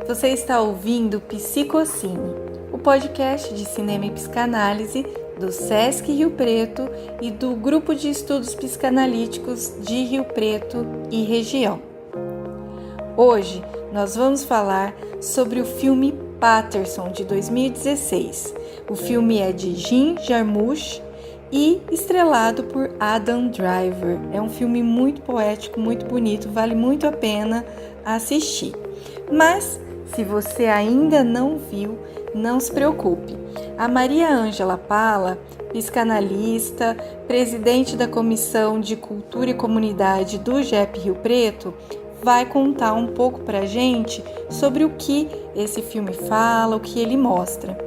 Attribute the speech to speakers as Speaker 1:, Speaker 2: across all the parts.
Speaker 1: Você está ouvindo Psicocine, o podcast de cinema e psicanálise do Sesc Rio Preto e do Grupo de Estudos Psicanalíticos de Rio Preto e região. Hoje nós vamos falar sobre o filme Paterson, de 2016. O filme é de Jim Jarmusch e estrelado por Adam Driver. É um filme muito poético, muito bonito, vale muito a pena assistir. Mas, se você ainda não viu, não se preocupe. A Maria Ângela Pala, psicanalista, presidente da Comissão de Cultura e Comunidade do GEP Rio Preto, vai contar um pouco pra gente sobre o que esse filme fala, o que ele mostra.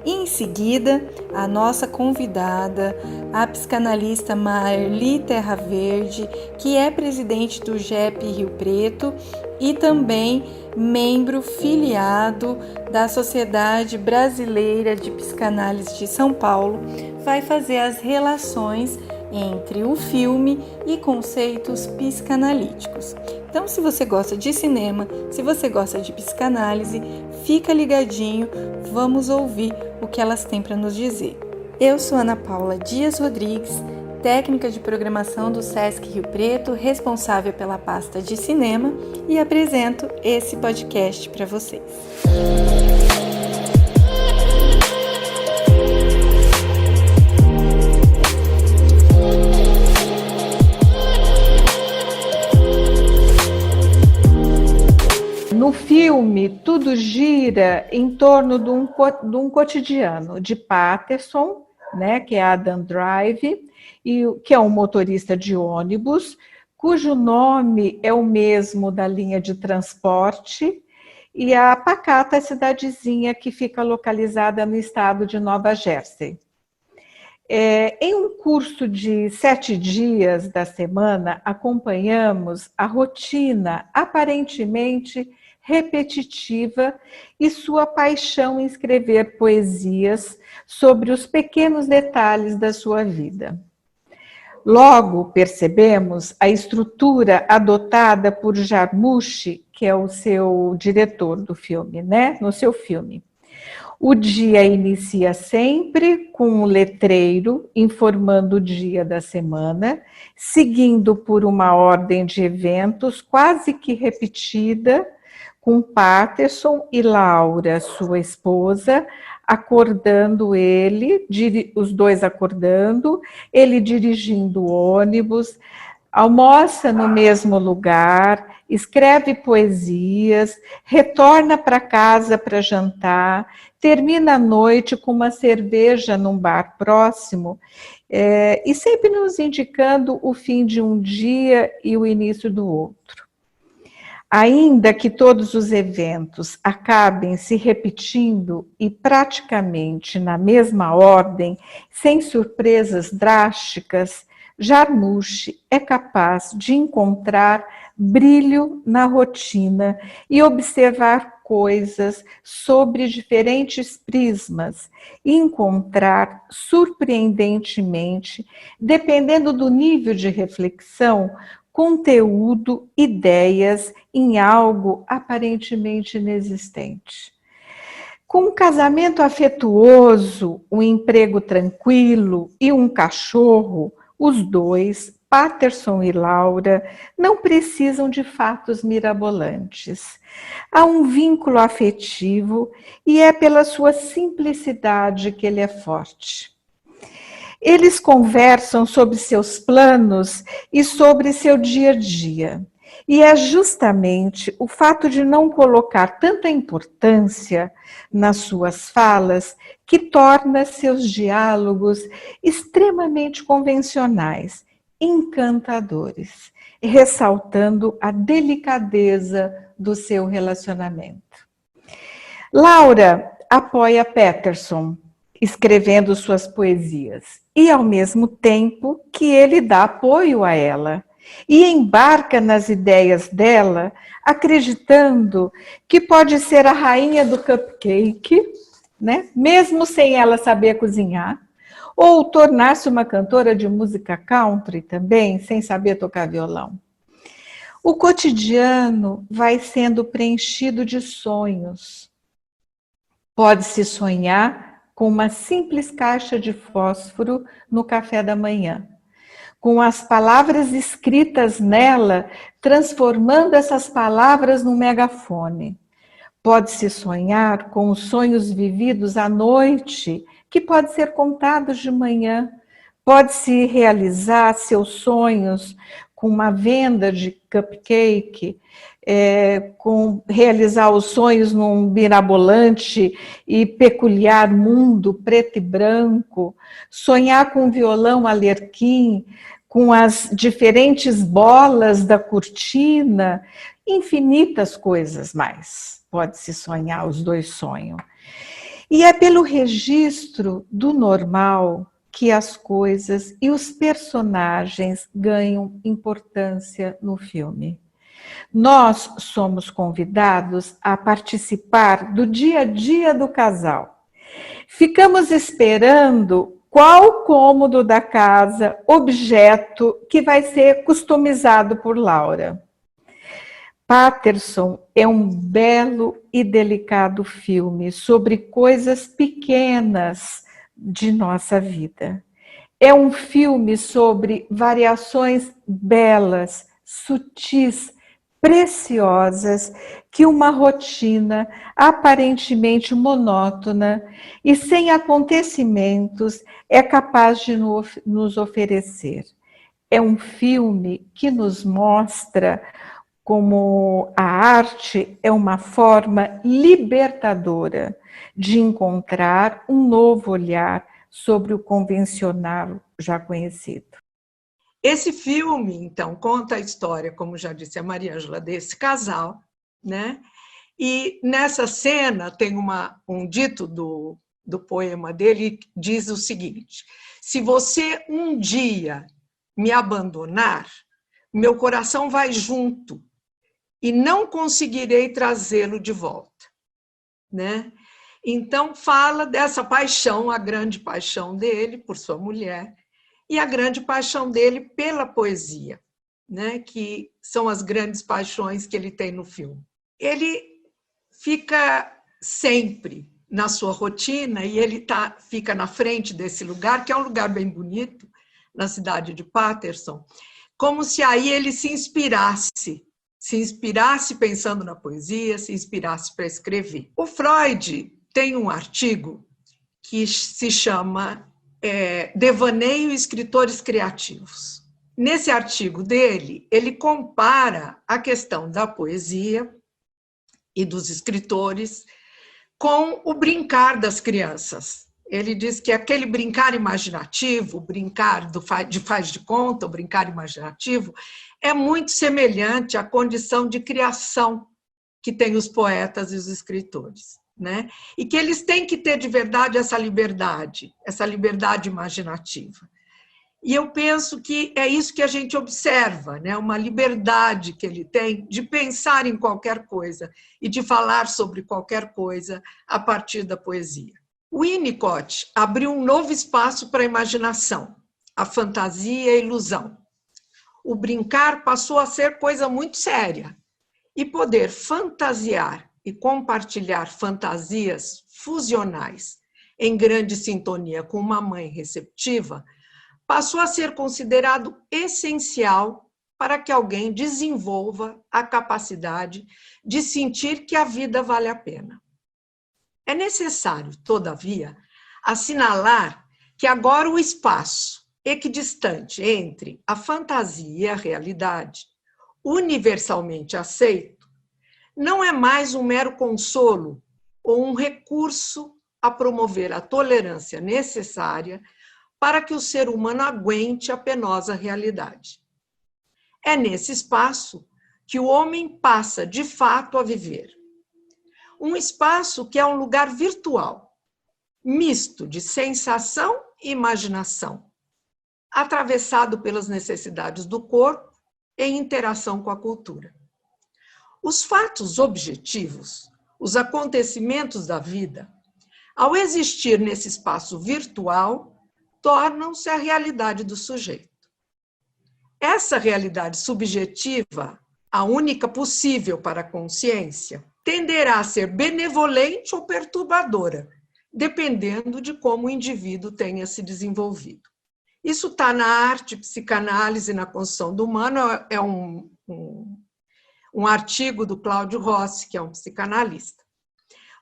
Speaker 1: E em seguida, a nossa convidada, a psicanalista Marli Terra Verde, que é presidente do GEP Rio Preto e também membro filiado da Sociedade Brasileira de Psicanálise de São Paulo, vai fazer as relações entre o filme e conceitos psicanalíticos. Então, se você gosta de cinema, se você gosta de psicanálise, fica ligadinho, vamos ouvir o que elas têm para nos dizer. Eu sou Ana Paula Dias Rodrigues, técnica de programação do Sesc Rio Preto, responsável pela pasta de cinema, e apresento esse podcast para vocês. No filme, tudo gira em torno de um cotidiano de Paterson, né, que é Adam Drive, que é um motorista de ônibus, cujo nome é o mesmo da linha de transporte, e a pacata cidadezinha que fica localizada no estado de Nova Jersey. Em um curso de 7 dias da semana, acompanhamos a rotina aparentemente repetitiva e sua paixão em escrever poesias sobre os pequenos detalhes da sua vida. Logo percebemos a estrutura adotada por Jarmusch, que é o seu diretor do filme, né? No seu filme. O dia inicia sempre com um letreiro informando o dia da semana, seguindo por uma ordem de eventos quase que repetida, com Paterson e Laura, sua esposa, os dois acordando, ele dirigindo o ônibus, almoça no mesmo lugar, escreve poesias, retorna para casa para jantar, termina a noite com uma cerveja num bar próximo, e sempre nos indicando o fim de um dia e o início do outro. Ainda que todos os eventos acabem se repetindo e praticamente na mesma ordem, sem surpresas drásticas, Jarmusch é capaz de encontrar brilho na rotina e observar coisas sobre diferentes prismas e encontrar, surpreendentemente, dependendo do nível de reflexão, conteúdo, ideias em algo aparentemente inexistente. Com um casamento afetuoso, um emprego tranquilo e um cachorro, os dois, Paterson e Laura, não precisam de fatos mirabolantes. Há um vínculo afetivo e é pela sua simplicidade que ele é forte. Eles conversam sobre seus planos e sobre seu dia a dia. E é justamente o fato de não colocar tanta importância nas suas falas que torna seus diálogos extremamente convencionais, encantadores, ressaltando a delicadeza do seu relacionamento. Laura apoia Paterson, escrevendo suas poesias, e ao mesmo tempo que ele dá apoio a ela, e embarca nas ideias dela, acreditando que pode ser a rainha do cupcake, né? Mesmo sem ela saber cozinhar, ou tornar-se uma cantora de música country também, sem saber tocar violão.
Speaker 2: O cotidiano vai sendo preenchido de sonhos. Pode-se sonhar com uma simples caixa de fósforo no café da manhã, com as palavras escritas nela, transformando essas palavras num megafone. Pode-se sonhar com os sonhos vividos à noite, que pode ser contados de manhã. Pode-se realizar seus sonhos com uma venda de cupcake, realizar os sonhos num mirabolante e peculiar mundo preto e branco, sonhar com o violão Arlequim, com as diferentes bolas da cortina, infinitas coisas mais. Pode-se sonhar, os dois sonham. E é pelo registro do normal que as coisas e os personagens ganham importância no filme. Nós somos convidados a participar do dia a dia do casal. Ficamos esperando qual cômodo da casa, objeto que vai ser customizado por Laura. Paterson é um belo e delicado filme sobre coisas pequenas de nossa vida. É um filme sobre variações belas, sutis, preciosas que uma rotina aparentemente monótona e sem acontecimentos é capaz de nos oferecer. É um filme que nos mostra como a arte é uma forma libertadora de encontrar um novo olhar sobre o convencional já conhecido.
Speaker 3: Esse filme, então, conta a história, como já disse a Maria Ângela, desse casal, né? E nessa cena tem um dito do poema dele, que diz o seguinte: se você um dia me abandonar, meu coração vai junto e não conseguirei trazê-lo de volta, né? Então fala dessa paixão, a grande paixão dele por sua mulher e a grande paixão dele pela poesia, né? Que são as grandes paixões que ele tem no filme. Ele fica sempre na sua rotina e ele fica na frente desse lugar, que é um lugar bem bonito, na cidade de Paterson, como se aí ele se inspirasse pensando na poesia, se inspirasse para escrever. O Freud tem um artigo que se chama Devaneio e Escritores Criativos. Nesse artigo dele, ele compara a questão da poesia e dos escritores com o brincar das crianças. Ele diz que aquele brincar imaginativo, o brincar de faz de conta, o brincar imaginativo, é muito semelhante à condição de criação que tem os poetas e os escritores, né? E que eles têm que ter de verdade essa liberdade imaginativa. E eu penso que é isso que a gente observa, né? Uma liberdade que ele tem de pensar em qualquer coisa e de falar sobre qualquer coisa a partir da poesia. O Winnicott abriu um novo espaço para a imaginação, a fantasia e a ilusão. O brincar passou a ser coisa muito séria e poder fantasiar e compartilhar fantasias fusionais em grande sintonia com uma mãe receptiva passou a ser considerado essencial para que alguém desenvolva a capacidade de sentir que a vida vale a pena. É necessário, todavia, assinalar que agora o espaço equidistante entre a fantasia e a realidade, universalmente aceito, não é mais um mero consolo ou um recurso a promover a tolerância necessária para que o ser humano aguente a penosa realidade. É nesse espaço que o homem passa, de fato, a viver. Um espaço que é um lugar virtual, misto de sensação e imaginação, atravessado pelas necessidades do corpo em interação com a cultura. Os fatos objetivos, os acontecimentos da vida, ao existir nesse espaço virtual, tornam-se a realidade do sujeito. Essa realidade subjetiva a única possível para a consciência, tenderá a ser benevolente ou perturbadora, dependendo de como o indivíduo tenha se desenvolvido. Isso está na arte, psicanálise na construção do humano, é um artigo do Cláudio Rossi, que é um psicanalista.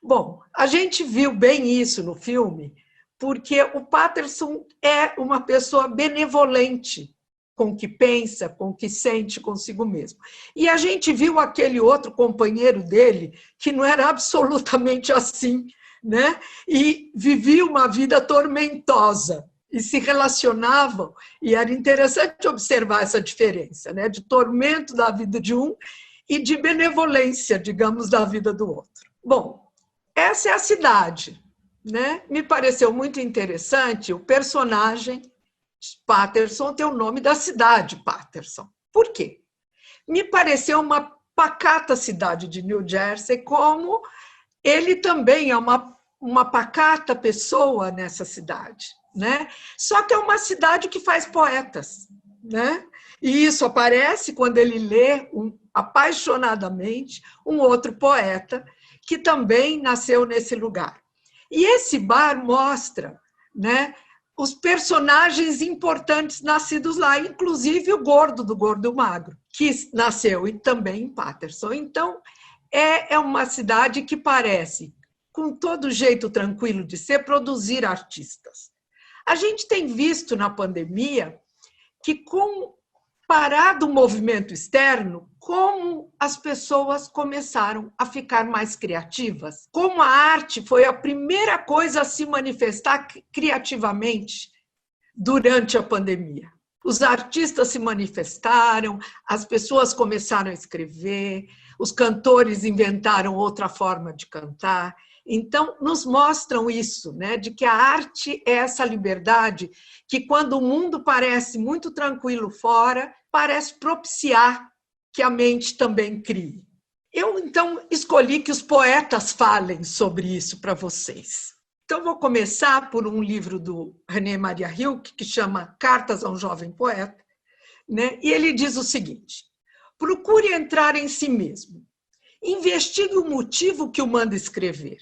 Speaker 3: Bom, a gente viu bem isso no filme, porque o Patterson é uma pessoa benevolente com o que pensa, com o que sente consigo mesmo. E a gente viu aquele outro companheiro dele, que não era absolutamente assim, né? E vivia uma vida tormentosa, e se relacionavam, e era interessante observar essa diferença, né? De tormento da vida de um e de benevolência, digamos, da vida do outro. Bom, essa é a cidade, né? Me pareceu muito interessante o personagem Patterson tem o nome da cidade, Patterson. Por quê? Me pareceu uma pacata cidade de New Jersey, como ele também é uma pacata pessoa nessa cidade, né? Só que é uma cidade que faz poetas, né? E isso aparece quando ele lê apaixonadamente um outro poeta que também nasceu nesse lugar. E esse bar mostra, né, os personagens importantes nascidos lá, inclusive o gordo do Gordo Magro, que nasceu também em Patterson. Então, é uma cidade que parece, com todo jeito tranquilo de ser, produzir artistas. A gente tem visto na pandemia que, com parado o movimento externo, como as pessoas começaram a ficar mais criativas, como a arte foi a primeira coisa a se manifestar criativamente durante a pandemia. Os artistas se manifestaram, as pessoas começaram a escrever, os cantores inventaram outra forma de cantar. Então, nos mostram isso, né, de que a arte é essa liberdade que, quando o mundo parece muito tranquilo fora, parece propiciar que a mente também crie. Eu, então, escolhi que os poetas falem sobre isso para vocês. Então, vou começar por um livro do René Maria Rilke, que chama Cartas a um Jovem Poeta, né? E ele diz o seguinte: procure entrar em si mesmo, investigue o motivo que o manda escrever,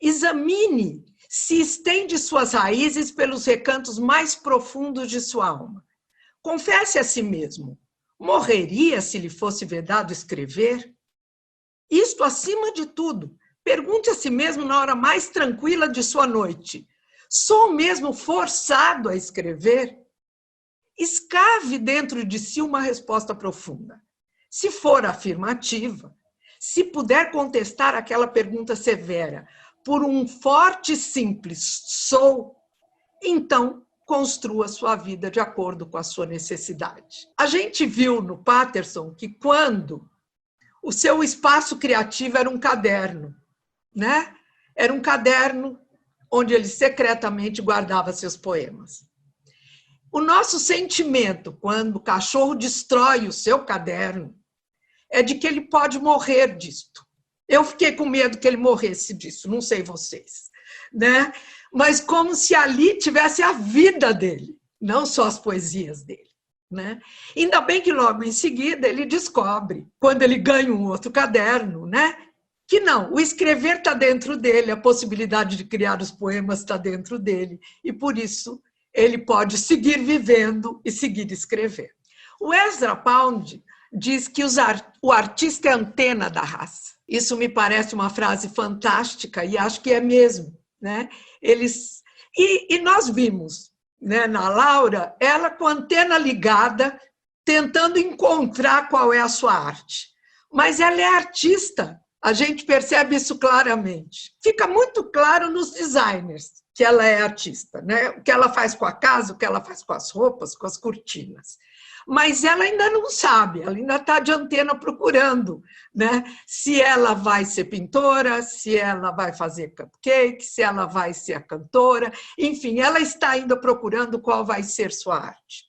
Speaker 3: examine se estende suas raízes pelos recantos mais profundos de sua alma. Confesse a si mesmo: morreria se lhe fosse vedado escrever? Isto acima de tudo. Pergunte a si mesmo na hora mais tranquila de sua noite: sou mesmo forçado a escrever? Escave dentro de si uma resposta profunda. Se for afirmativa, se puder contestar aquela pergunta severa por um forte e simples sou, então construa sua vida de acordo com a sua necessidade. A gente viu no Patterson que, quando o seu espaço criativo era um caderno, né? Era um caderno onde ele secretamente guardava seus poemas. O nosso sentimento, quando o cachorro destrói o seu caderno, é de que ele pode morrer disto. Eu fiquei com medo que ele morresse disso, não sei vocês, né? Mas como se ali tivesse a vida dele, não só as poesias dele, né? Ainda bem que logo em seguida ele descobre, quando ele ganha um outro caderno, né, que não, o escrever está dentro dele, a possibilidade de criar os poemas está dentro dele, e por isso ele pode seguir vivendo e seguir escrevendo. O Ezra Pound diz que o artista é a antena da raça. Isso me parece uma frase fantástica e acho que é mesmo, né? E nós vimos, né, na Laura, ela com a antena ligada, tentando encontrar qual é a sua arte. Mas ela é artista, a gente percebe isso claramente. Fica muito claro nos designers que ela é artista, né? O que ela faz com a casa, o que ela faz com as roupas, com as cortinas. Mas ela ainda não sabe, ela ainda está de antena procurando, né? Se ela vai ser pintora, se ela vai fazer cupcake, se ela vai ser a cantora, enfim, ela está ainda procurando qual vai ser sua arte.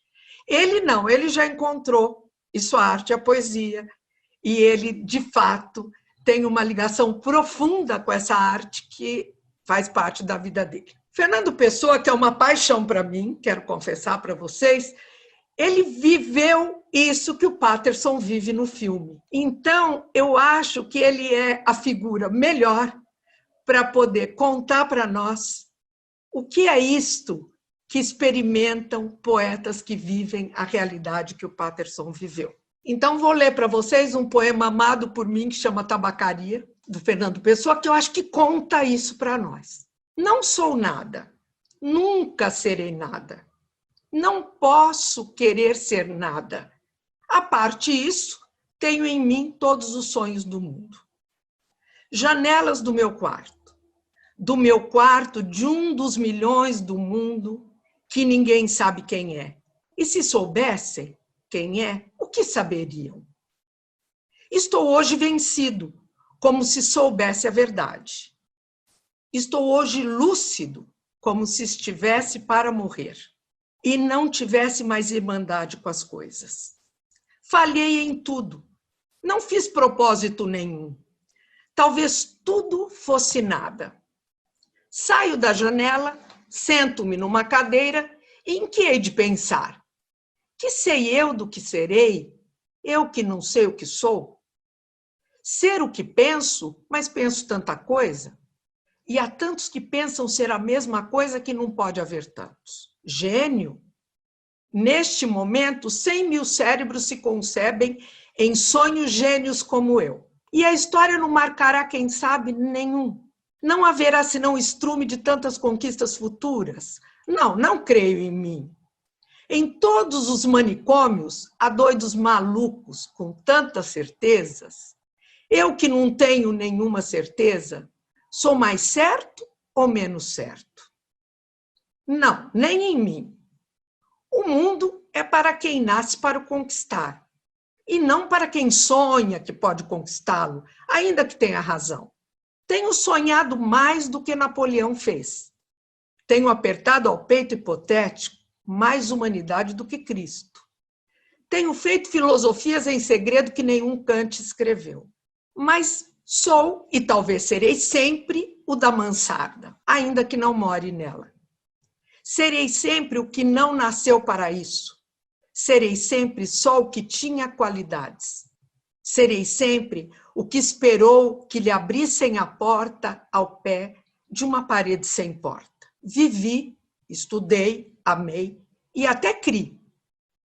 Speaker 3: Ele não, ele já encontrou, e sua arte é a poesia, e ele, de fato, tem uma ligação profunda com essa arte que faz parte da vida dele. Fernando Pessoa, que é uma paixão para mim, quero confessar para vocês, Ele viveu isso que o Patterson vive no filme. Então, eu acho que ele é a figura melhor para poder contar para nós o que é isto que experimentam poetas que vivem a realidade que o Patterson viveu. Então, vou ler para vocês um poema amado por mim, que chama Tabacaria, do Fernando Pessoa, que eu acho que conta isso para nós. Não sou nada, nunca serei nada. Não posso querer ser nada. A parte isso, tenho em mim todos os sonhos do mundo. Janelas do meu quarto de um dos milhões do mundo, que ninguém sabe quem é. E se soubessem quem é, o que saberiam? Estou hoje vencido, como se soubesse a verdade. Estou hoje lúcido, como se estivesse para morrer e não tivesse mais irmandade com as coisas. Falhei em tudo, não fiz propósito nenhum. Talvez tudo fosse nada. Saio da janela, sento-me numa cadeira e em que hei de pensar? Que sei eu do que serei? Eu que não sei o que sou? Ser o que penso, mas penso tanta coisa. E há tantos que pensam ser a mesma coisa que não pode haver tantos. Gênio? Neste momento, 100 mil cérebros se concebem em sonhos gênios como eu. E a história não marcará, quem sabe, nenhum. Não haverá senão estrume de tantas conquistas futuras. Não creio em mim. Em todos os manicômios, há doidos malucos com tantas certezas. Eu que não tenho nenhuma certeza, sou mais certo ou menos certo? Não, nem em mim. O mundo é para quem nasce para o conquistar, e não para quem sonha que pode conquistá-lo, ainda que tenha razão. Tenho sonhado mais do que Napoleão fez. Tenho apertado ao peito hipotético mais humanidade do que Cristo. Tenho feito filosofias em segredo que nenhum Kant escreveu. Mas sou, e talvez serei sempre, o da mansarda, ainda que não more nela. Serei sempre o que não nasceu para isso. Serei sempre só o que tinha qualidades. Serei sempre o que esperou que lhe abrissem a porta ao pé de uma parede sem porta. Vivi, estudei, amei e até criei.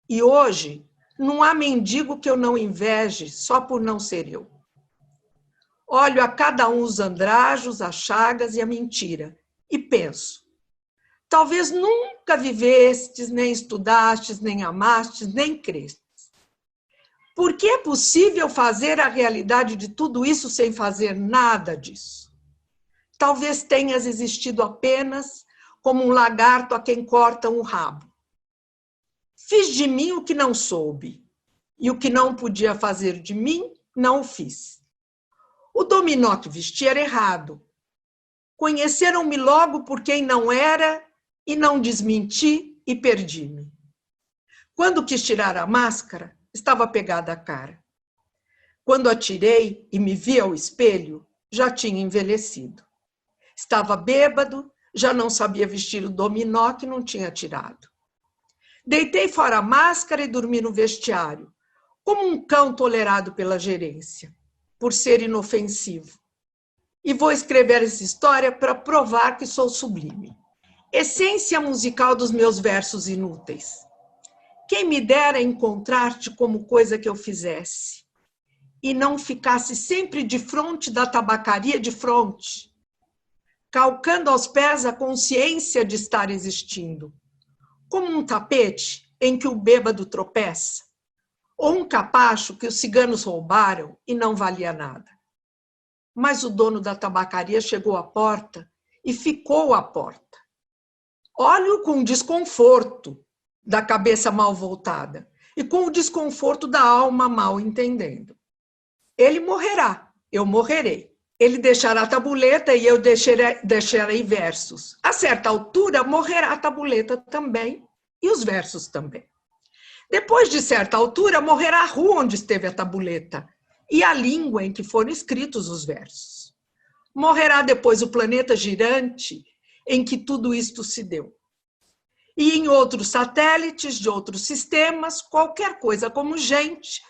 Speaker 3: E hoje não há mendigo que eu não inveje só por não ser eu. Olho a cada um os andrajos, as chagas e a mentira e penso: talvez nunca vivestes, nem estudastes, nem amastes, nem crestes. Porque é possível fazer a realidade de tudo isso sem fazer nada disso. Talvez tenhas existido apenas como um lagarto a quem cortam o rabo. Fiz de mim o que não soube, e o que não podia fazer de mim, não o fiz. O dominó que vesti era errado. Conheceram-me logo por quem não era, e não desmenti e perdi-me. Quando quis tirar a máscara, estava pegada a cara. Quando a tirei e me vi ao espelho, já tinha envelhecido. Estava bêbado, já não sabia vestir o dominó que não tinha tirado. Deitei fora a máscara e dormi no vestiário, como um cão tolerado pela gerência, por ser inofensivo. E vou escrever essa história para provar que sou sublime. Essência musical dos meus versos inúteis. Quem me dera encontrar-te como coisa que eu fizesse, e não ficasse sempre de fronte da tabacaria de fronte, calcando aos pés a consciência de estar existindo, como um tapete em que o bêbado tropeça, ou um capacho que os ciganos roubaram e não valia nada. Mas o dono da tabacaria chegou à porta e ficou à porta. Olho com desconforto da cabeça mal voltada e com o desconforto da alma mal entendendo. Ele morrerá, eu morrerei. Ele deixará a tabuleta e eu deixarei versos. A certa altura, morrerá a tabuleta também e os versos também. Depois de certa altura, morrerá a rua onde esteve a tabuleta e a língua em que foram escritos os versos. Morrerá depois o planeta girante em que tudo isto se deu. E em outros satélites de outros sistemas, qualquer coisa como gente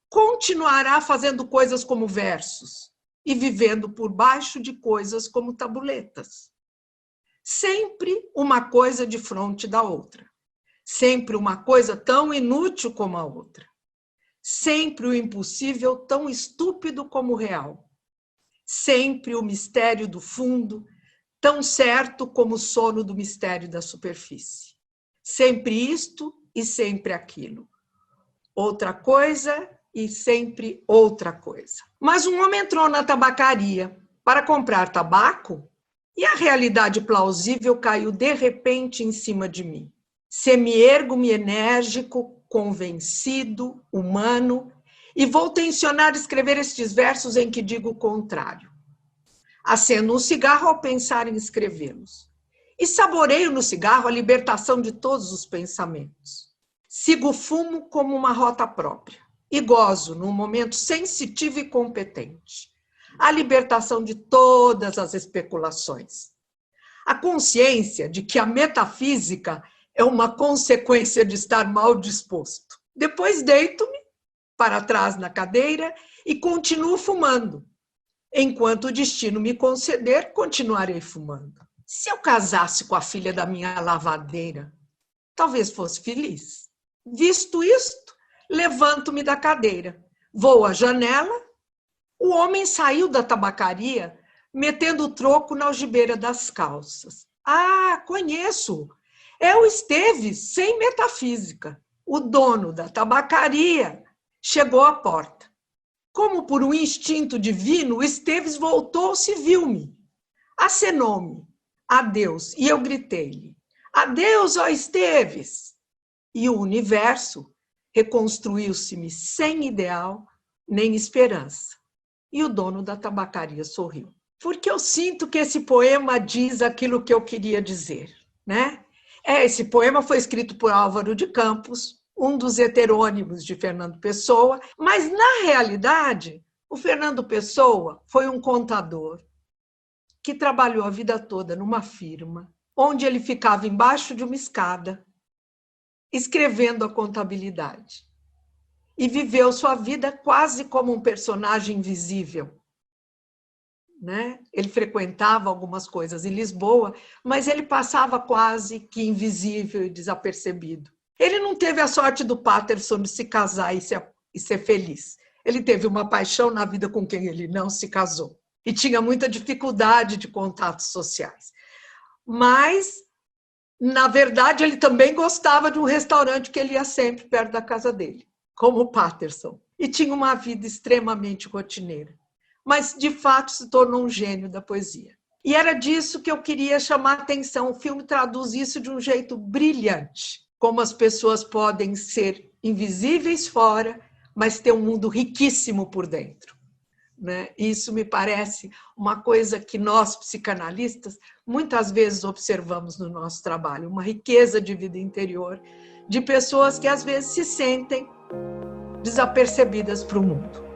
Speaker 3: continuará fazendo coisas como versos e vivendo por baixo de coisas como tabuletas. Sempre uma coisa de fronte da outra. Sempre uma coisa tão inútil como a outra. Sempre o impossível tão estúpido como o real. Sempre o mistério do fundo tão certo como o sono do mistério da superfície. Sempre isto e sempre aquilo. Outra coisa e sempre outra coisa. Mas um homem entrou na tabacaria para comprar tabaco e a realidade plausível caiu de repente em cima de mim. Semi-ergo-me enérgico, convencido, humano, e vou tensionar escrever estes versos em que digo o contrário. Acendo um cigarro ao pensar em escrevê-los. E saboreio no cigarro a libertação de todos os pensamentos. Sigo o fumo como uma rota própria e gozo, num momento sensitivo e competente, a libertação de todas as especulações. A consciência de que a metafísica é uma consequência de estar mal disposto. Depois deito-me para trás na cadeira e continuo fumando. Enquanto o destino me conceder, continuarei fumando. Se eu casasse com a filha da minha lavadeira, talvez fosse feliz. Visto isto, levanto-me da cadeira, vou à janela. O homem saiu da tabacaria, metendo o troco na algibeira das calças. Ah, conheço! É o Esteves, sem metafísica. O dono da tabacaria chegou à porta. Como por um instinto divino, o Esteves voltou-se e viu-me. Acenou-me. Adeus. E eu gritei-lhe. Adeus, ó Esteves! E o universo reconstruiu-se-me sem ideal nem esperança. E o dono da tabacaria sorriu. Porque eu sinto que esse poema diz aquilo que eu queria dizer, né? Esse poema foi escrito por Álvaro de Campos, um dos heterônimos de Fernando Pessoa, mas, na realidade, o Fernando Pessoa foi um contador que trabalhou a vida toda numa firma, onde ele ficava embaixo de uma escada, escrevendo a contabilidade. E viveu sua vida quase como um personagem invisível, né? Ele frequentava algumas coisas em Lisboa, mas ele passava quase que invisível e desapercebido. Ele não teve a sorte do Patterson de se casar e ser feliz. Ele teve uma paixão na vida com quem ele não se casou e tinha muita dificuldade de contatos sociais. Mas, na verdade, ele também gostava de um restaurante que ele ia sempre perto da casa dele, como o Patterson, e tinha uma vida extremamente rotineira. Mas, de fato, se tornou um gênio da poesia. E era disso que eu queria chamar a atenção. O filme traduz isso de um jeito brilhante. Como as pessoas podem ser invisíveis fora, mas ter um mundo riquíssimo por dentro, né? Isso me parece uma coisa que nós, psicanalistas, muitas vezes observamos no nosso trabalho. Uma riqueza de vida interior, de pessoas que às vezes se sentem desapercebidas para o mundo.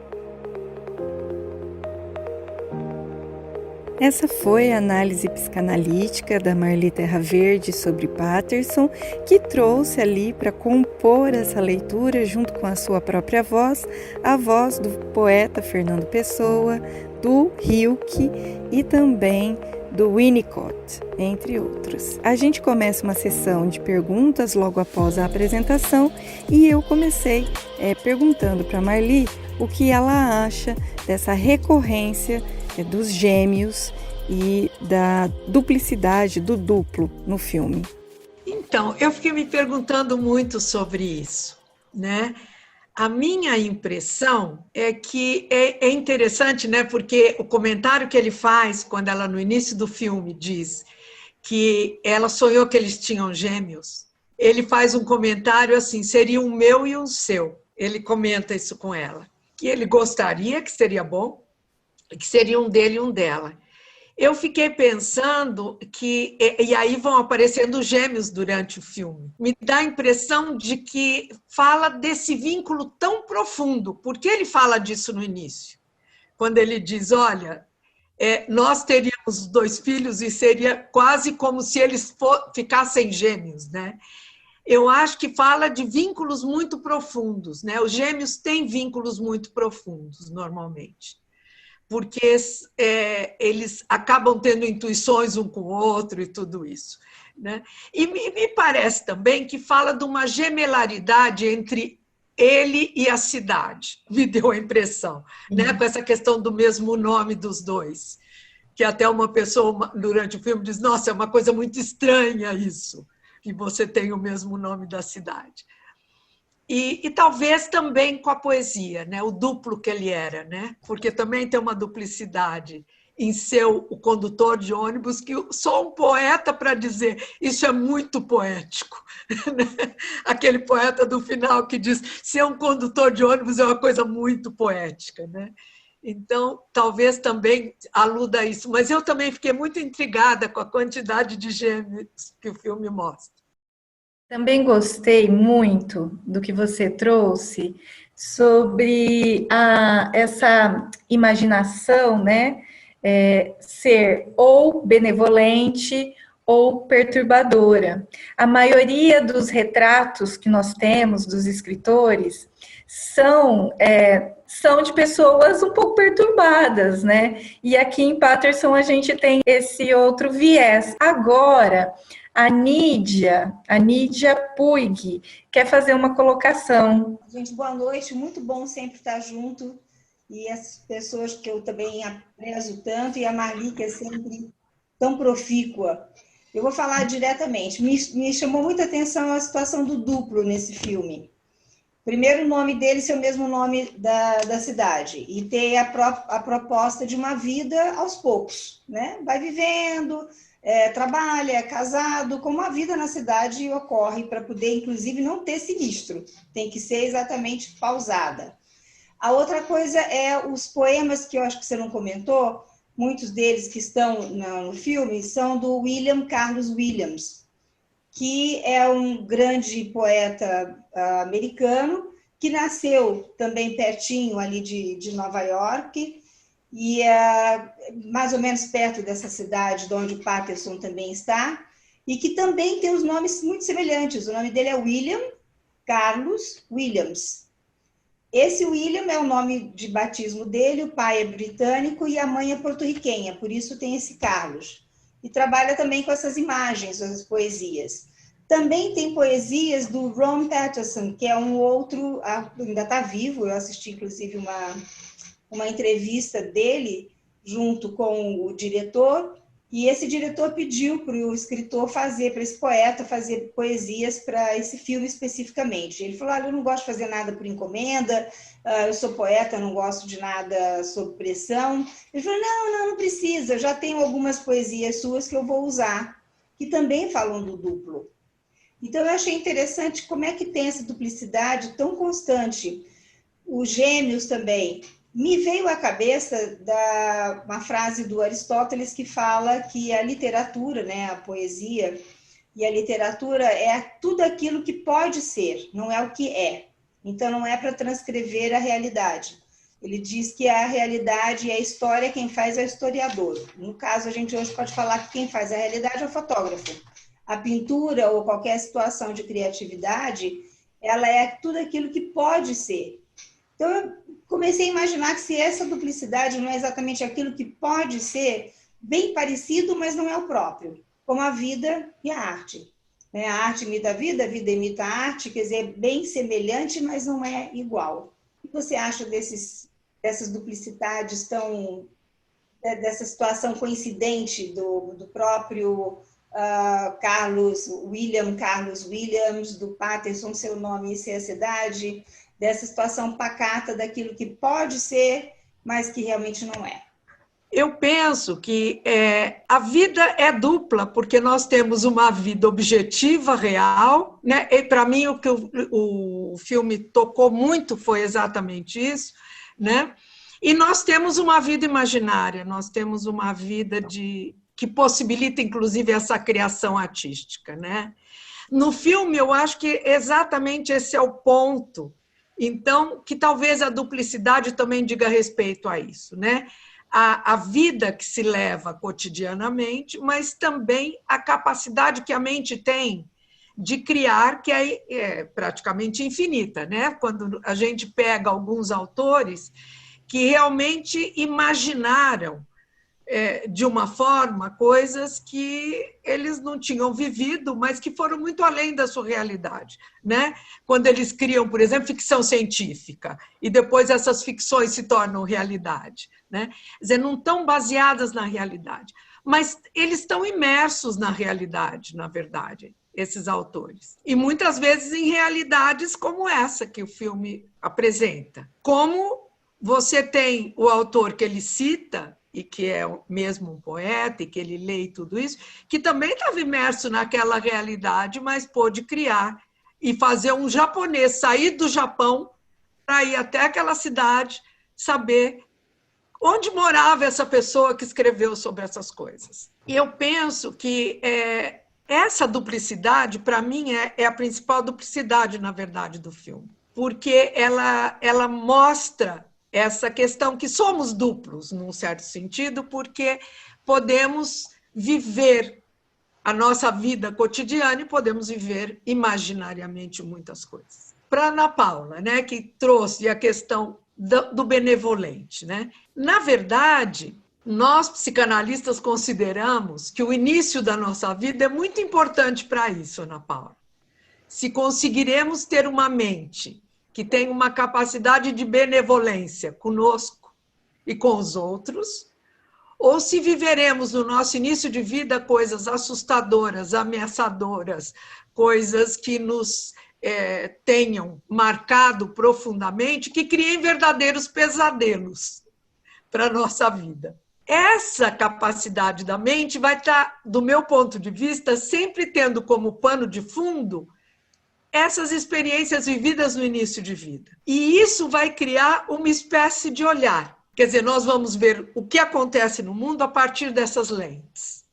Speaker 1: Essa foi a análise psicanalítica da Marli Terra Verde sobre Patterson, que trouxe ali para compor essa leitura junto com a sua própria voz, a voz do poeta Fernando Pessoa, do Rilke e também do Winnicott, entre outros. A gente começa uma sessão de perguntas logo após a apresentação e eu comecei perguntando para Marli o que ela acha dessa recorrência dos gêmeos e da duplicidade, do duplo no filme.
Speaker 3: Então, eu fiquei me perguntando muito sobre isso, né? A minha impressão é que é interessante, né? Porque o comentário que ele faz quando ela, no início do filme, diz que ela sonhou que eles tinham gêmeos, ele faz um comentário assim, seria um meu e um seu. Ele comenta isso com ela, que ele gostaria, que seria bom, que seria um dele e um dela. Eu fiquei pensando que... E aí vão aparecendo gêmeos durante o filme. Me dá a impressão de que fala desse vínculo tão profundo. Por que ele fala disso no início? Quando ele diz, olha, nós teríamos 2 filhos e seria quase como se eles ficassem gêmeos, né? Eu acho que fala de vínculos muito profundos, né? Os gêmeos têm vínculos muito profundos, normalmente, porque eles acabam tendo intuições um com o outro e tudo isso, né? E me parece também que fala de uma gemelaridade entre ele e a cidade, me deu a impressão, né? Com essa questão do mesmo nome dos dois, que até uma pessoa, durante o filme, diz, nossa, é uma coisa muito estranha isso, que você tem o mesmo nome da cidade. E talvez também com a poesia, né? O duplo que ele era, né? Porque também tem uma duplicidade em ser o condutor de ônibus, que só um poeta para dizer isso é muito poético. Aquele poeta do final que diz ser um condutor de ônibus é uma coisa muito poética, né? Então, talvez também aluda a isso. Mas eu também fiquei muito intrigada com a quantidade de gêmeos que o filme mostra.
Speaker 1: Também gostei muito do que você trouxe sobre essa imaginação, né? Ser ou benevolente ou perturbadora. A maioria dos retratos que nós temos dos escritores são de pessoas um pouco perturbadas, né? E aqui em Patterson a gente tem esse outro viés. Agora, a Nídia Puig quer fazer uma colocação.
Speaker 4: Gente, boa noite, muito bom sempre estar junto. E as pessoas que eu também aprezo tanto, e a Marli, que é sempre tão profícua. Eu vou falar diretamente. Me chamou muita atenção a situação do duplo nesse filme. Primeiro, o nome dele ser o mesmo nome da cidade. E ter a proposta de uma vida aos poucos, né? Vai vivendo, trabalha, é casado, como a vida na cidade ocorre, para poder, inclusive, não ter sinistro. Tem que ser exatamente pausada. A outra coisa é os poemas, que eu acho que você não comentou, muitos deles que estão no filme, são do William Carlos Williams, que é um grande poeta americano, que nasceu também pertinho ali de Nova York, e mais ou menos perto dessa cidade de onde o Patterson também está, e que também tem os nomes muito semelhantes. O nome dele é William Carlos Williams. Esse William é o nome de batismo dele, o pai é britânico e a mãe é porto-riquenha, por isso tem esse Carlos. E trabalha também com essas imagens, as poesias. Também tem poesias do Ron Patterson, que é um outro, ainda está vivo, eu assisti inclusive uma entrevista dele junto com o diretor, e esse diretor pediu para o escritor fazer, para esse poeta fazer poesias para esse filme especificamente. Ele falou, olha, eu não gosto de fazer nada por encomenda, eu sou poeta, não gosto de nada sob pressão. Ele falou, não precisa, eu já tenho algumas poesias suas que eu vou usar, que também falam do duplo. Então, eu achei interessante como é que tem essa duplicidade tão constante. Os gêmeos também. Me veio à cabeça uma frase do Aristóteles que fala que a literatura, né, a poesia e a literatura é tudo aquilo que pode ser, não é o que é. Então, não é para transcrever a realidade. Ele diz que a realidade e a história, quem faz é o historiador. No caso, a gente hoje pode falar que quem faz a realidade é o fotógrafo. A pintura ou qualquer situação de criatividade, ela é tudo aquilo que pode ser. Então, eu comecei a imaginar que se essa duplicidade não é exatamente aquilo que pode ser, bem parecido, mas não é o próprio, como a vida e a arte. A arte imita a vida imita a arte, quer dizer, bem semelhante, mas não é igual. O que você acha dessas duplicidades dessa situação coincidente do próprio William Carlos Williams, do Patterson, seu nome e ser a cidade, dessa situação pacata daquilo que pode ser, mas que realmente não é?
Speaker 3: Eu penso que a vida é dupla, porque nós temos uma vida objetiva, real, né? E para mim o que o filme tocou muito foi exatamente isso, né? E nós temos uma vida imaginária, nós temos uma vida que possibilita, inclusive, essa criação artística, né? No filme, eu acho que exatamente esse é o ponto. Então, que talvez a duplicidade também diga respeito a isso, né? a vida que se leva cotidianamente, mas também a capacidade que a mente tem de criar, que é praticamente infinita, né? Quando a gente pega alguns autores que realmente imaginaram de uma forma coisas que eles não tinham vivido, mas que foram muito além da sua realidade, né? Quando eles criam, por exemplo, ficção científica, e depois essas ficções se tornam realidade, né? Quer dizer, não estão baseadas na realidade, mas eles estão imersos na realidade, na verdade, esses autores. E muitas vezes em realidades como essa que o filme apresenta. Como você tem o autor que ele cita, e que é mesmo um poeta, e que ele lê tudo isso, que também estava imerso naquela realidade, mas pôde criar e fazer um japonês sair do Japão para ir até aquela cidade, saber onde morava essa pessoa que escreveu sobre essas coisas. E eu penso que essa duplicidade, para mim, é a principal duplicidade, na verdade, do filme, porque ela mostra essa questão que somos duplos, num certo sentido, porque podemos viver a nossa vida cotidiana e podemos viver imaginariamente muitas coisas. Para Ana Paula, né, que trouxe a questão do benevolente, né? Na verdade, nós psicanalistas consideramos que o início da nossa vida é muito importante para isso, Ana Paula. Se conseguiremos ter uma mente que tem uma capacidade de benevolência conosco e com os outros, ou se viveremos no nosso início de vida coisas assustadoras, ameaçadoras, coisas que nos tenham marcado profundamente, que criem verdadeiros pesadelos para a nossa vida. Essa capacidade da mente vai estar, do meu ponto de vista, sempre tendo como pano de fundo essas experiências vividas no início de vida. E isso vai criar uma espécie de olhar. Quer dizer, nós vamos ver o que acontece no mundo a partir dessas lentes.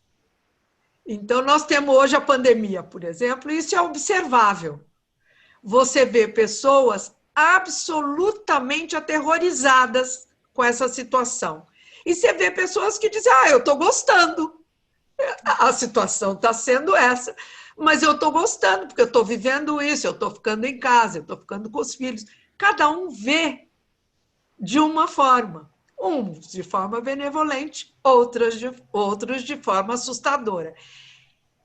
Speaker 3: Então, nós temos hoje a pandemia, por exemplo, e isso é observável. Você vê pessoas absolutamente aterrorizadas com essa situação. E você vê pessoas que dizem, eu estou gostando. A situação está sendo essa. Mas eu estou gostando, porque eu estou vivendo isso, eu estou ficando em casa, eu estou ficando com os filhos. Cada um vê de uma forma. Uns de forma benevolente, outros de forma assustadora.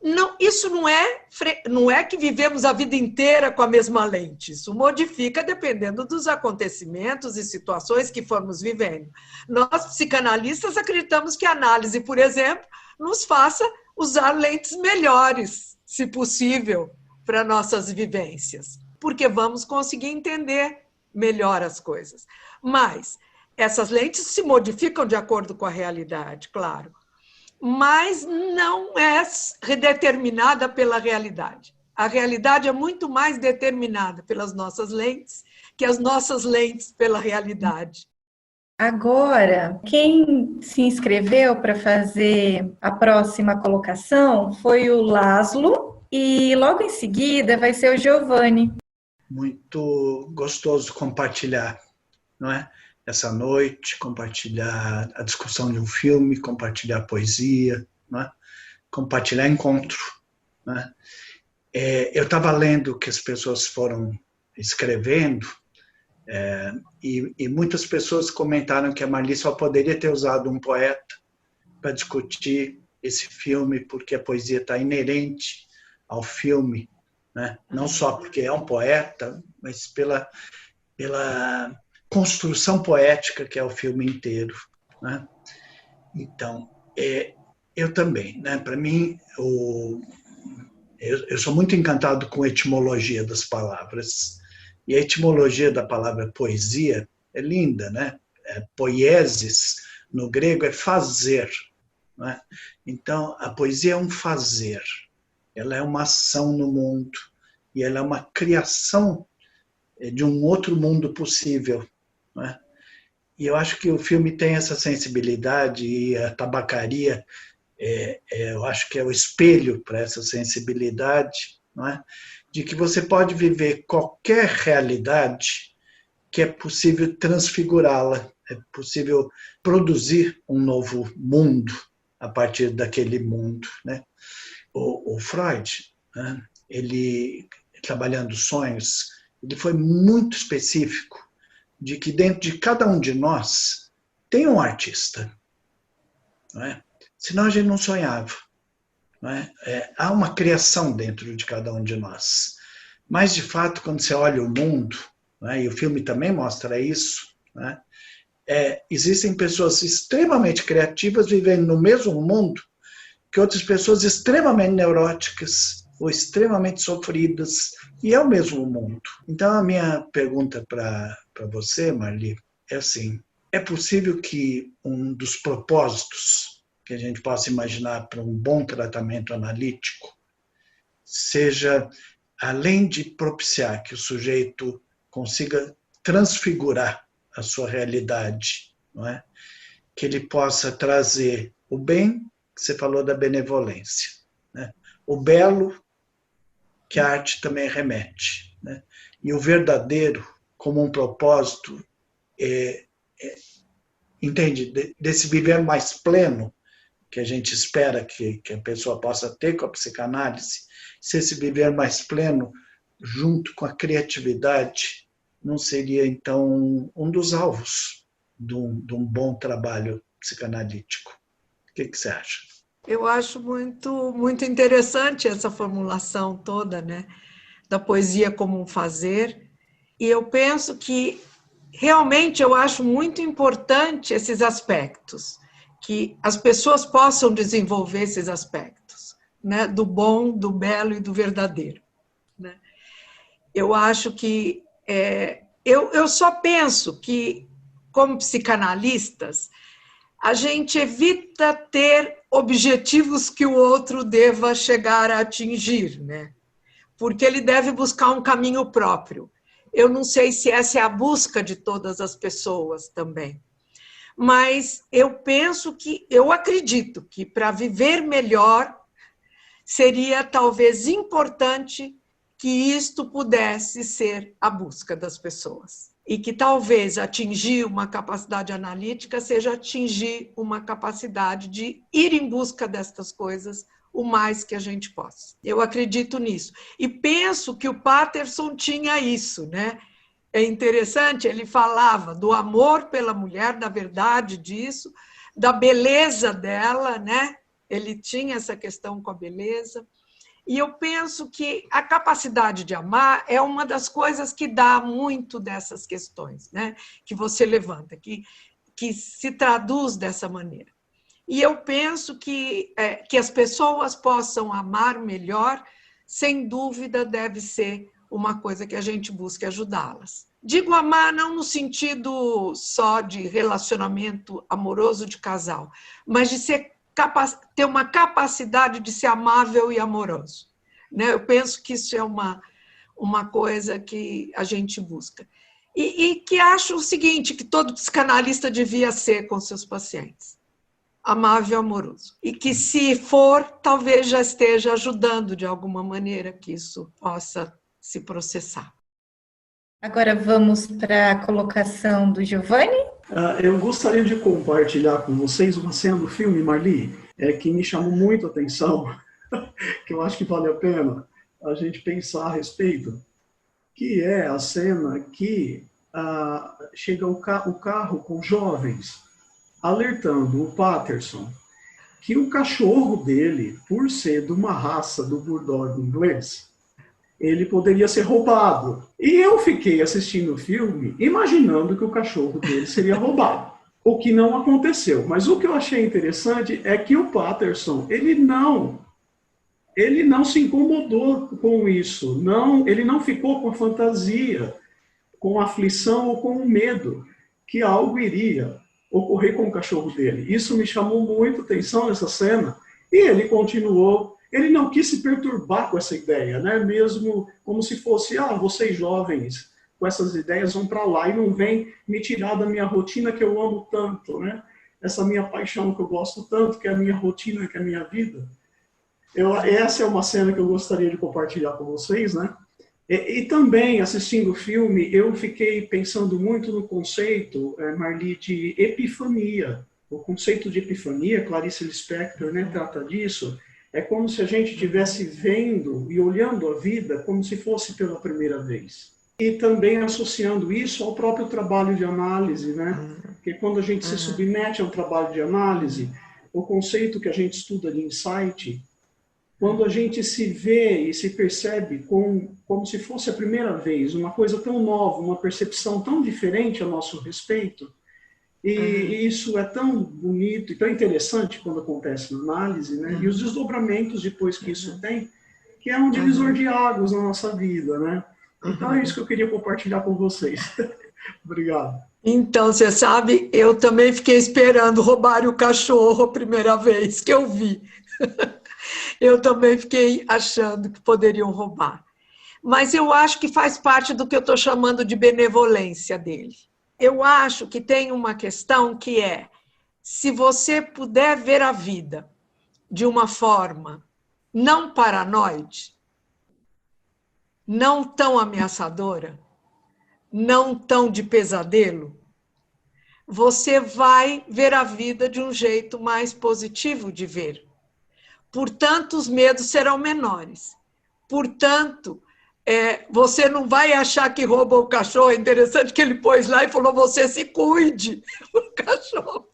Speaker 3: Não, isso não é que vivemos a vida inteira com a mesma lente. Isso modifica dependendo dos acontecimentos e situações que formos vivendo. Nós, psicanalistas, acreditamos que a análise, por exemplo, nos faça usar lentes melhores, se possível, para nossas vivências, porque vamos conseguir entender melhor as coisas. Mas essas lentes se modificam de acordo com a realidade, claro, mas não é determinada pela realidade. A realidade é muito mais determinada pelas nossas lentes que as nossas lentes pela realidade.
Speaker 1: Agora, quem se inscreveu para fazer a próxima colocação foi o Laszlo e logo em seguida vai ser o Giovanni.
Speaker 5: Muito gostoso compartilhar, não é? Essa noite, compartilhar a discussão de um filme, compartilhar poesia, não é? Compartilhar encontro. Não é? Eu estava lendo o que as pessoas foram escrevendo, e muitas pessoas comentaram que a Marli só poderia ter usado um poeta para discutir esse filme, porque a poesia está inerente ao filme, né? Não só porque é um poeta, mas pela construção poética que é o filme inteiro, né? Então, eu também, né? Para mim, eu sou muito encantado com a etimologia das palavras. E a etimologia da palavra poesia é linda, né? Poiesis, no grego, é fazer, né? Então, a poesia é um fazer. Ela é uma ação no mundo. E ela é uma criação de um outro mundo possível, né? E eu acho que o filme tem essa sensibilidade, e a tabacaria, eu acho que é o espelho para essa sensibilidade, não é? De que você pode viver qualquer realidade que é possível transfigurá-la, É possível produzir um novo mundo a partir daquele mundo, né? O Freud, né, ele, trabalhando sonhos, ele foi muito específico de que dentro de cada um de nós tem um artista, não é? Senão a gente não sonhava. Não é? Há uma criação dentro de cada um de nós. Mas, de fato, quando você olha o mundo, não é? E o filme também mostra isso, não é? Existem pessoas extremamente criativas vivendo no mesmo mundo que outras pessoas extremamente neuróticas ou extremamente sofridas, e é o mesmo mundo. Então, a minha pergunta para você, Marli, é assim: é possível que um dos propósitos que a gente possa imaginar para um bom tratamento analítico seja, além de propiciar que o sujeito consiga transfigurar a sua realidade, não é? Que ele possa trazer o bem, que você falou da benevolência, né? O belo, que a arte também remete, né? E o verdadeiro como um propósito, entende? Desse viver mais pleno que a gente espera que a pessoa possa ter com a psicanálise, se esse viver mais pleno, junto com a criatividade, não seria, então, um dos alvos de um bom trabalho psicanalítico? O que você acha?
Speaker 3: Eu acho muito, muito interessante essa formulação toda, né, da poesia como um fazer, e eu penso que, realmente, eu acho muito importante esses aspectos, que as pessoas possam desenvolver esses aspectos, né, do bom, do belo e do verdadeiro, né? Eu acho que eu só penso que, como psicanalistas, a gente evita ter objetivos que o outro deva chegar a atingir, né? Porque ele deve buscar um caminho próprio. Eu não sei se essa é a busca de todas as pessoas também. Mas eu acredito que para viver melhor seria talvez importante que isto pudesse ser a busca das pessoas. E que talvez atingir uma capacidade analítica seja atingir uma capacidade de ir em busca destas coisas o mais que a gente possa. Eu acredito nisso. E penso que o Patterson tinha isso, né? É interessante, ele falava do amor pela mulher, da verdade disso, da beleza dela, né? Ele tinha essa questão com a beleza. E eu penso que a capacidade de amar é uma das coisas que dá muito dessas questões, né? Que você levanta, que se traduz dessa maneira. E eu penso que as pessoas possam amar melhor, sem dúvida, deve ser uma coisa que a gente busque ajudá-las. Digo amar não no sentido só de relacionamento amoroso de casal, mas de ter uma capacidade de ser amável e amoroso, né? Eu penso que isso é uma coisa que a gente busca. E que acho o seguinte, que todo psicanalista devia ser com seus pacientes: amável e amoroso. E que, se for, talvez já esteja ajudando de alguma maneira que isso possa se processar.
Speaker 1: Agora vamos para a colocação do Giovanni.
Speaker 6: Eu gostaria de compartilhar com vocês uma cena do filme, Marli, que me chamou muito a atenção, que eu acho que vale a pena a gente pensar a respeito, que é a cena que chega o carro com jovens, alertando o Patterson que o cachorro dele, por ser de uma raça do Bulldog inglês, ele poderia ser roubado. E eu fiquei assistindo o filme imaginando que o cachorro dele seria roubado, o que não aconteceu. Mas o que eu achei interessante é que o Patterson, ele não se incomodou com isso, ele não ficou com a fantasia, com a aflição ou com o medo que algo iria ocorrer com o cachorro dele. Isso me chamou muito a atenção nessa cena, e ele continuou. Ele não quis se perturbar com essa ideia, né? Mesmo como se fosse, vocês jovens com essas ideias vão para lá e não vêm me tirar da minha rotina que eu amo tanto, né? Essa minha paixão que eu gosto tanto, que é a minha rotina, que é a minha vida. Essa é uma cena que eu gostaria de compartilhar com vocês, né? E também, assistindo o filme, eu fiquei pensando muito no conceito, Marli, de epifania. O conceito de epifania, Clarice Lispector, né, trata disso. É como se a gente estivesse vendo e olhando a vida como se fosse pela primeira vez. E também associando isso ao próprio trabalho de análise, né? Porque quando a gente se submete a um trabalho de análise, o conceito que a gente estuda de insight, quando a gente se vê e se percebe como se fosse a primeira vez, uma coisa tão nova, uma percepção tão diferente a nosso respeito, e isso é tão bonito e tão interessante quando acontece na análise, né? E os desdobramentos depois que isso tem, que é um divisor de águas na nossa vida, né? Então é isso que eu queria compartilhar com vocês. Obrigado.
Speaker 3: Então, você sabe, eu também fiquei esperando roubarem o cachorro a primeira vez que eu vi. Eu também fiquei achando que poderiam roubar. Mas eu acho que faz parte do que eu estou chamando de benevolência dele. Eu acho que tem uma questão que é, se você puder ver a vida de uma forma não paranoide, não tão ameaçadora, não tão de pesadelo, você vai ver a vida de um jeito mais positivo de ver. Portanto, os medos serão menores. Portanto, você não vai achar que rouba o cachorro. É interessante que ele pôs lá e falou, você se cuide, o cachorro.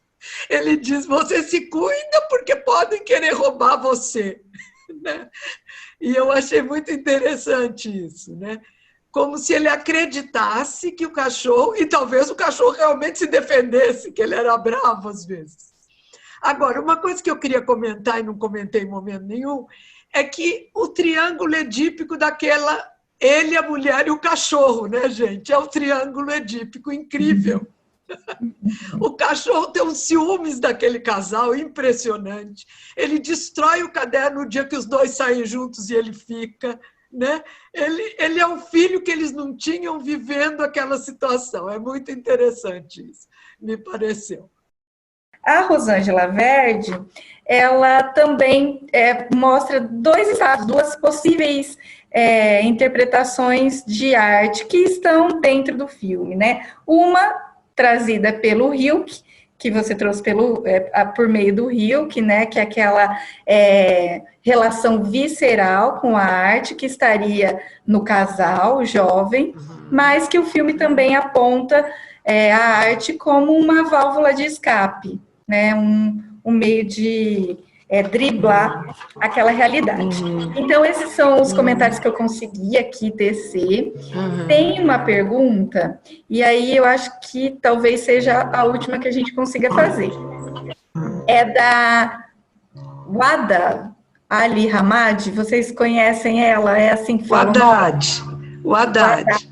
Speaker 3: Ele diz, você se cuida porque podem querer roubar você. Né? E eu achei muito interessante isso, né? Como se ele acreditasse que o cachorro, e talvez o cachorro realmente se defendesse, que ele era bravo às vezes. Agora, uma coisa que eu queria comentar, e não comentei em momento nenhum, é que o triângulo edípico daquela, ele, a mulher e o cachorro, né, gente? É o triângulo edípico incrível. O cachorro tem uns ciúmes daquele casal impressionante. Ele destrói o caderno no dia que os dois saem juntos e ele fica, né? Ele é um filho que eles não tinham vivendo aquela situação. É muito interessante isso, me pareceu.
Speaker 1: A Rosângela Verdi, ela também mostra dois estados, duas possíveis interpretações de arte que estão dentro do filme, né? Uma trazida pelo Hilke, que você trouxe por meio do Hilke, né? Que é aquela relação visceral com a arte que estaria no casal jovem, mas que o filme também aponta a arte como uma válvula de escape, né, um meio de driblar aquela realidade. Então, esses são os comentários que eu consegui aqui tecer. Tem uma pergunta, e aí eu acho que talvez seja a última que a gente consiga fazer. É da Wada Ali Hamad, vocês conhecem ela? É assim que fala?
Speaker 3: O Haddad.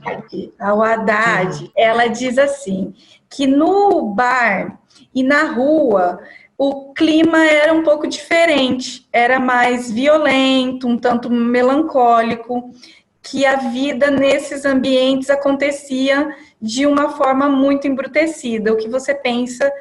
Speaker 1: A Haddad, ela diz assim, que no bar e na rua o clima era um pouco diferente, era mais violento, um tanto melancólico, que a vida nesses ambientes acontecia de uma forma muito embrutecida. O que você pensa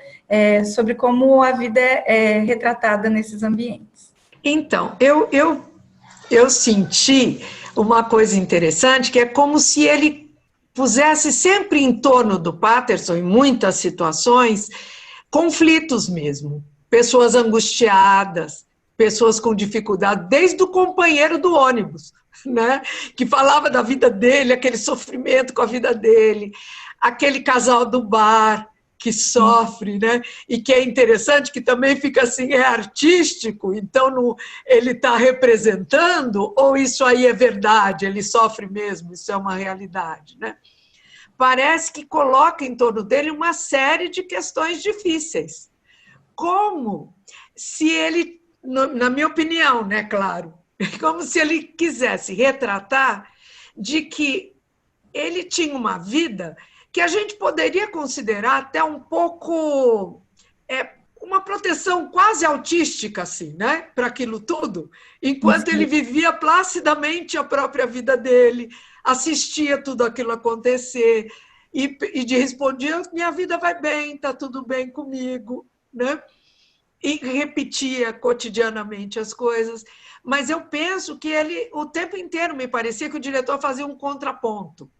Speaker 1: sobre como a vida é retratada nesses ambientes?
Speaker 3: Então, eu senti uma coisa interessante, que é como se ele pusesse sempre em torno do Patterson, em muitas situações, conflitos mesmo, pessoas angustiadas, pessoas com dificuldade, desde o companheiro do ônibus, né? Que falava da vida dele, aquele sofrimento com a vida dele, aquele casal do bar que sofre, né? E que é interessante, que também fica assim, é artístico, então ele está representando, ou isso aí é verdade, ele sofre mesmo, isso é uma realidade, né? Parece que coloca em torno dele uma série de questões difíceis. Como se ele, na minha opinião, né, claro, como se ele quisesse retratar de que ele tinha uma vida que a gente poderia considerar até um pouco uma proteção quase autística, assim, né, para aquilo tudo, enquanto ele vivia placidamente a própria vida dele, assistia tudo aquilo acontecer e respondia, minha vida vai bem, está tudo bem comigo, né? e repetia cotidianamente as coisas, mas eu penso que ele, o tempo inteiro, me parecia que o diretor fazia um contraponto.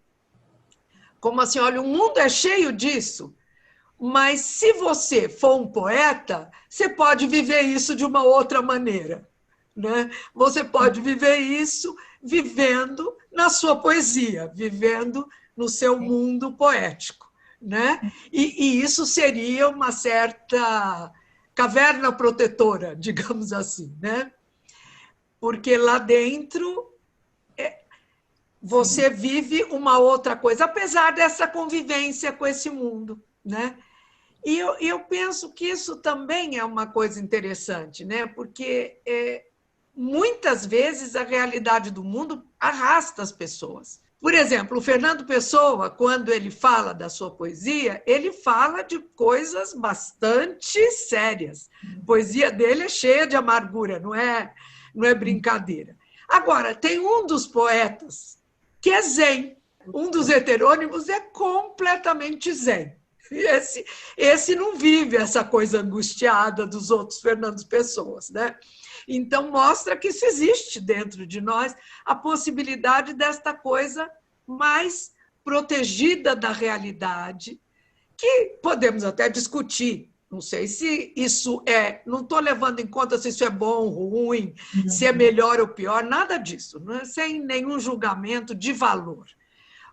Speaker 3: Como assim, olha, o mundo é cheio disso, mas se você for um poeta, você pode viver isso de uma outra maneira, né? Você pode viver isso vivendo na sua poesia, vivendo no seu mundo poético, né? E isso seria uma certa caverna protetora, digamos assim, né? Porque lá dentro você vive uma outra coisa, apesar dessa convivência com esse mundo, né? E eu penso que isso também é uma coisa interessante, né? Porque muitas vezes a realidade do mundo arrasta as pessoas. Por exemplo, o Fernando Pessoa, quando ele fala da sua poesia, ele fala de coisas bastante sérias. A poesia dele é cheia de amargura, não é brincadeira. Agora, tem um dos poetas que é zen. Um dos heterônimos é completamente zen. Esse não vive essa coisa angustiada dos outros Fernando Pessoas, né? Então, mostra que isso existe dentro de nós, a possibilidade desta coisa mais protegida da realidade, que podemos até discutir. Não sei se isso não estou levando em conta se isso é bom ou ruim, se é melhor ou pior, nada disso, não é? Sem nenhum julgamento de valor.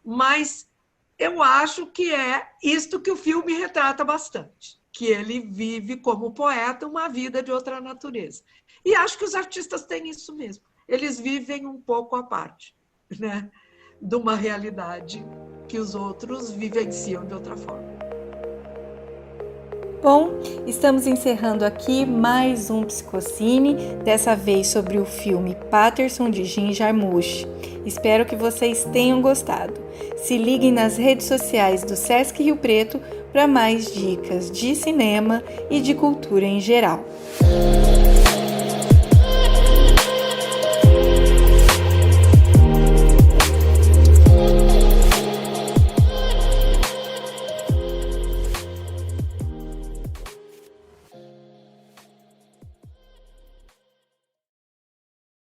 Speaker 3: Mas eu acho que é isto que o filme retrata bastante, que ele vive como poeta uma vida de outra natureza. E acho que os artistas têm isso mesmo. Eles vivem um pouco à parte, né, de uma realidade que os outros vivenciam de outra forma.
Speaker 1: Bom, estamos encerrando aqui mais um Psicocine, dessa vez sobre o filme Patterson de Jim Jarmusch. Espero que vocês tenham gostado. Se liguem nas redes sociais do Sesc Rio Preto para mais dicas de cinema e de cultura em geral.